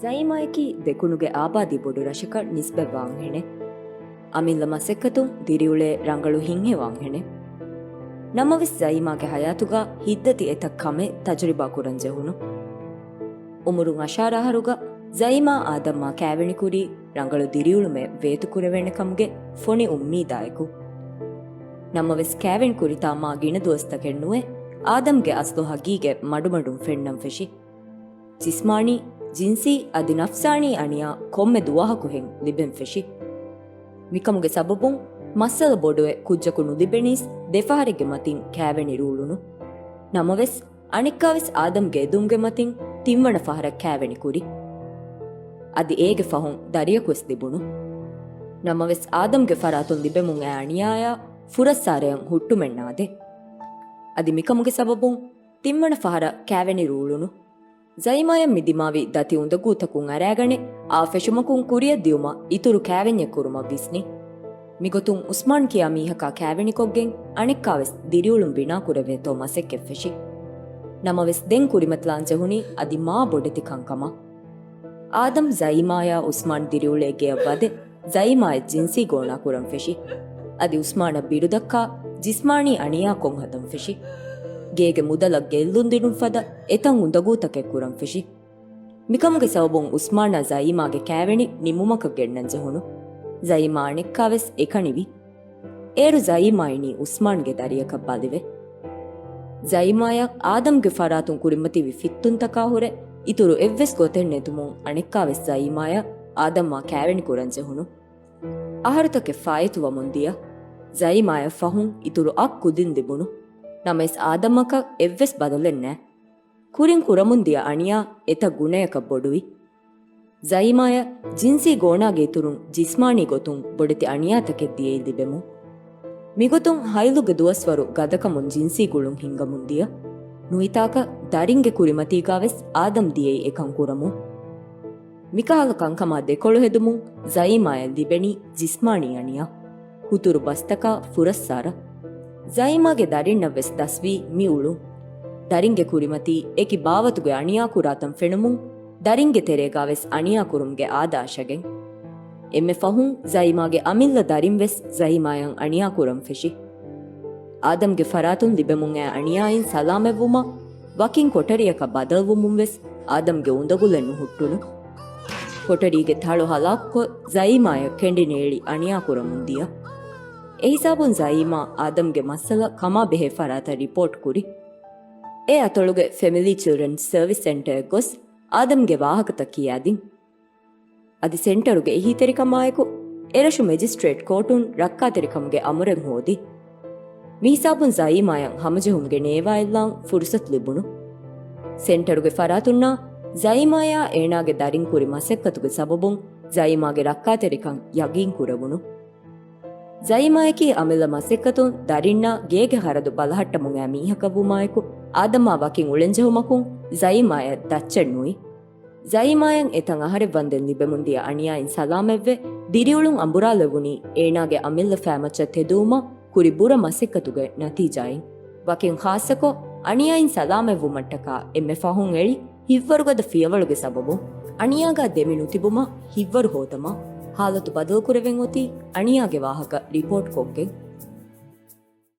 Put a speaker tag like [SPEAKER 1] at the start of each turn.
[SPEAKER 1] ಜೈಮಾಯಕಿ ದೆಕುನುಗೆ ಆಬಾದಿ ಬೊಡು ರಶಕ ನಿಸ್ಬೆ ವಾಂಹೆಣೆ ಅಮಿಲ್ಲ ಮಸೆಕ್ಕತುಂ ದಿರಿಯುಳೆ ರಂಗಳು ಹಿಂಹೆ ವಾಂಹೆಣೆ ನಮವಿಸ್ ಜೈಮಾಗೆ ಹಯಾತುಗ ಹಿದ್ದತಿ ಎತ ಕಮೆ ತಜುರಿಬಾ ಕುರಂಜೆಹುನು ಉಮುರುಂ ಅಶಾರಾಹರುಗ ಜೈಮಾ ಆದಮ್ಮ ಕ್ಯಾವೆಣಿ ಕುರಿ ರಂಗಳು ದಿರಿಯುಳುಮೆ ವೇತು ಕುರವೆಣೆ ಕಮ್ಗೆ ಫೊಣಿ ಉಮ್ಮೀದಾಯಕು ನಮ್ಮವೆಸ್ ಕ್ಯಾವೆಣ್ ಕುರಿ ತಾಮಾ ಗಿಣದುವಸ್ತ ಕೆಣ್ಣುವೆ ಆದಮ್ಗೆ ಅಸ್ಲು ಹಗೀಗೆ ಮಡುಮಡುಂ ಫೆಣ್ಣಂ ಫೆಶಿ ಜಿಸ್ಮಾಣಿ ಜಿನ್ಸಿ ಅದಿ ನಫ್ಸಾಣಿ ಅಣಿಯ ಕೊಮ್ಮೆ ದುವಾಹಕು ಹೆಂ ಲಿಬೆಂ ಫೆಶಿ ಮಿಕಮುಗೆ ಸಬಬುಂ ಮಸ್ಸಲ ಬೊಡುವೆ ಕುಜ್ಜಕು ನುಲಿಬೆಣೀಸ್ ದೆಫಾರಿಗೆ ಮತಿಂ ಕ್ಯಾವೆಣಿ ರೂಳುನು ನಮವೆಸ್ ಅಣಿಕ್ಕಾವೆಸ್ ಆದಮ್ಗೆ ಎದುಂಗೆ ಮತಿಂ ತಿಮ್ಮಣ ಫಹರ ಕ್ಯಾವೆಣಿ ಕುರಿ ಅದಿ ಏಗೆ ಫಹುಂ ದರಿಯಕುವೆಸ್ ದಿಬುಣು ನಮವೆಸ್ ಆದಮ್ಗೆ ಫರಾತುನ್ ಲಿಬೆಮುಂ ಆ ಅಣಿಯಾಯ ಫುರಸ್ಸಾರೆಯಂ ಹುಟ್ಟುಮೆಣ್ಣಾದೆ ಅದಿ ಮಿಕಮುಗೆ ಸಬಬುಂ ತಿಮ್ಮಣ ಫಹರ ಕ್ಯಾವೆಣಿ ರೂಳುನು ಜೈಮಾಯಂ ಮಿದಿಮಾವಿ ದತಿ ಉಂದ ಗೂತಕುಂ ಅರಾಗಣೆ ಆ ಫೆಶುಮಕುಂ ಕುರಿಯ ದಿಯುಮ ಇತುರು ಕ್ಯಾವೆಣ್ಯ ಕುರುಮ ವಿಸ್ನಿ ಮಿಗೊತುಂ ಉಸ್ಮಾನ್ ಕಿಯಾ ಮೀಹಕ ಕ್ಯಾವೆಣಿ ಕೊಗ್ಗೆಂ ಅಣಿಕ್ಕಾವೆಸ್ ದಿರಿಯುಳುಂ ಬಿನಾ ಕುರವೆ ತೋ ಮಸೆಕ್ಕೆ ಫೆಶಿ ನಮವೆಸ್ ದೆಂ ಕುರಿಮತ್ಲಾಂಜೆ ಹುನಿ ಅದಿ ಮಾ ಬೊಡೆತಿ ಕಂಕಮ ಆದಂ ಜೈಮಾಯ ಉಸ್ಮಾನ್ ದಿರಿಯುಳೆಗೆ ವದೆ ಜೈಮಾಯ ಜಿನ್ಸಿ ಗೋಣಾ ಕುರಂ ಫೆಶಿ ಅದಿ ಉಸ್ಮಾನ ಬಿರುದಕ್ಕ ಜಿಸ್ಮಾಣಿ ಅಣಿಯಾ ಕೊಂ ಹದಂ ಫೆಶಿ ಗೇಗೆ ಮುದಲ ಗೆಲ್ಲುಂದಿನು ಫದ ಎತಂ ಉಂದಗೂತಕೆ ಕುರಂ ಫಿಶಿ ಮಿಕಮುಗೆ ಸವಬುಂ ಉಸ್ಮಾನ ಜೈಮಾಗೆ ಕ್ಯಾವೆಣಿ ನಿಮ್ಮುಮಕ ಗೆಣ್ಣಂಜೆ ಹುಣು ಜೈಮಾ ಅಣಿಕ್ಕಾವೆಸ್ ಎಕಣಿವಿ ಏರು ಜೈಮಾಯಿನಿ ಉಸ್ಮಾನ್ಗೆ ದರಿಯಕ ಬಾಲಿವೆ ಜೈಮಾಯ ಆದಮ್ಗೆ ಫರಾತುಂ ಕುರಿಮತಿವಿ ಫಿತ್ತುಂತಕಾ ಹುರೆ ಇತುರು ಎವ್ವೆಸ್ ಗೊತೆಣ್ಣೆತುಮುಂ ಅಣಿಕ್ಕಾವೆಸ್ ಜೈಮಾಯ ಆದಮ್ಮ ಕ್ಯಾವೆಣಿ ಕುರಂಜೆ ಹುಣು ಆಹಾರತಕ್ಕೆ ಫಾಯಿತುವ ಮುಂದಿಯ ಜೈಮಾಯ ಫಹುಂ ಇತುರು ಅಕ್ ಕುದಿನ್ ದಿಬುಣು ನಮೆಸ್ ಆದಮ್ಮಕ ಎವ್ವೆಸ್ ಬದಲೆನ್ನೆ ಕುರಿಂ ಕುರಮುಂದಿಯ ಅಣಿಯಾ ಎತ ಗುಣಯಕ ಬೊಡುವಿ ಜೈಮಾಯ ಜಿನ್ಸಿ ಗೋಣಾಗೆ ತುರುಂ ಜಿಸ್ಮಾಣಿ ಗೊತುಂ ಬೊಡೆತಿ ಅಣಿಯಾತಕೆ ದಿಯೇಲ್ದಿಬೆಮು ಮಿಗೊತುಂ ಹೈಲುಗೆ ದುವಸ್ವರು ಗದಕಮುನ್ ಜಿನ್ಸಿ ಗುಳುಂ ಹಿಂಗ ಮುಂದಿಯ ನುಯಿತಾಕ ದರಿಂಗೆ ಕುರಿಮತೀಗಾವೆಸ್ ಆದಂ ದಿಯೇ ಎಕಂ ಕುರಮು ಮಿಕಾಲ ಕಂಕಮ ದೆಕೊಳು ಹೆದುಮುಂ ಜೈಮಾಯ ಲಿಬೆಣಿ ಜಿಸ್ಮಾಣಿ ಅಣಿಯ ಹುತುರು ಬಸ್ತಕ ಫುರಸ್ಸಾರ ಜೈಮಾಗೆ ದರಿಣ್ಣವೆಸ್ ದಸ್ವಿ ಮಿಯುಳು ದರಿಂಗೆ ಕುರಿಮತಿ ಏಕಿ ಬಾವತುಗೆ ಅಣಿಯಾ ಕುರಾತಂ ಫೆಣುಮುಂ ದರಿಂಗೆ ತೆರೆಗಾವೆಸ್ ಅಣಿಯಾ ಕುರುಂಗೆ ಆದಾಶಗೆ ಎಮ್ಮೆ ಫಹುಂ ಜೈಮಾಗೆ ಅಮಿಲ್ಲ ದರಿಂವೆಸ್ ಜೈಮಾಯಂ ಅಣಿಯಾ ಕುರಂ ಫೆಶಿ ಆದಮ್ಗೆ ಫರಾತುನ್ ದಿಬೆಮುಂ ಆ ಅಣಿಯಾಯಿನ್ ಸಲಾಮೆವುಮ ವಕಿಂ ಕೊಟರಿಯಕ ಬದಲ್ವುಮುಂವೆಸ್ ಆದಮ್ಗೆ ಉಂದಗುಲೆನ್ನು ಹುಟ್ಟುನು ಕೊಟರಿಗೆ ಥಾಳು ಹಲಾಕ್ಕೊ ಜೈಮಾಯ ಕೆಂಡಿನೇಳಿ ಅಣಿಯಾ ಕುರಮುಂದಿಯ ಎಹಿಸಾಬುನ್ ಜೈಮಾ ಆದಮ್ಗೆ ಮಸ್ಸಲ ಕಮಾ ಬೆಹೆ ಫರಾತ ರಿಪೋರ್ಟ್ ಕುರಿ ಎ ಅತೊಳುಗೆ ಫೆಮಿಲಿ ಚಿಲ್ಡ್ರನ್ ಸರ್ವಿಸ್ ಸೆಂಟರ್ ಗೊಸ್ ಆದಮ್ಗೆ ವಾಹಕತ ಕಿಯಾದಿನ್ ಅದಿ ಸೆಂಟರುಗೆ ಎಹಿ ತೆರಿಕಮಾಯಕು ಎರಶು ಮೆಜಿಸ್ಟ್ರೇಟ್ ಕೋರ್ಟುನ್ ರಕ್ಕಾ ತೆರಿಕಮ್ಗೆ ಅಮುರೆಂ ಹೋದಿ ಮೀಸಾಬುನ್ ಜೈಮಾಯಂ ಹಮಜೆಹುಮ್ಗೆ ನೇವಾ ಇಲ್ಲಾಂ ಫುರ್ಸತ್ ಲಿಬುಣು ಸೆಂಟರುಗೆ ಫರಾತುನ್ನಾ ಜೈಮಾಯ ಏಣಾಗೆ ದರಿನ್ ಕುರಿ ಮಸೆಕ್ಕತುಗೆ ಸಬಬುನ್ ಜೈಮಾಗೆ ರಕ್ಕಾ ತೆರಿಕಂ ಯಗೀನ್ ಕುರವುಣು ಜೈಮಾಯಕಿ ಅಮಿಲ ಮಸೆಕ್ಕತುನ್ ದರಿನ್ನ ಗೇಗೆ ಹರದು ಬಲಹಟ್ಟಮುಂ ಆ ಮೀಹಕವುಮಾಯಕು ಆದಮ್ಮ ವಕಿಂ ಉಳೆಂಜೆಹುಮಕುಂ ಜೈಮಾಯ ದಚ್ಚೆಣ್ಣುಯಿ ಜೈಮಾಯಂ ಎತಂ ಅಹರೆ ವಂದೆನ್ ನಿಬೆಮುಂದಿಯ ಅಣಿಯಾಯಿನ್ ಸಲಾಮೆವ್ವೆ ದಿರಿಯುಳುಂ ಅಂಬುರಾಲೆವುನಿ ಏಣಾಗೆ ಅಮಿಲ್ಲ ಫ್ಯಾಮಚ್ಚ ತೆದೂಮ ಕುರಿ ಬುರ ಮಸೆಕ್ಕತುಗೆ ನತೀಜಾಯಿನ್ ವಕಿಂ ಖಾಸಕೊ ಅಣಿಯಾಯಿನ್ ಸಲಾಮೆವ್ವು ಮಟ್ಟಕ ಎಮ್ಮೆ ಫಹುಂ ಎಳಿ ಹಿವ್ವರುಗದ ಫಿಯವಳುಗೆ ಸಬಬು ಅಣಿಯಾಗ ದೆಮಿನು ತಿಬುಮ ಹಿವ್ವರು ಹೋತಮ ಹಾಲತು ಬದಲು ಕುರೆವೆಂ ಒತಿ ಅಣಿಯಾಗೆ ವಾಹಕ ರಿಪೋರ್ಟ್ ಕೊಗ್ಗೆ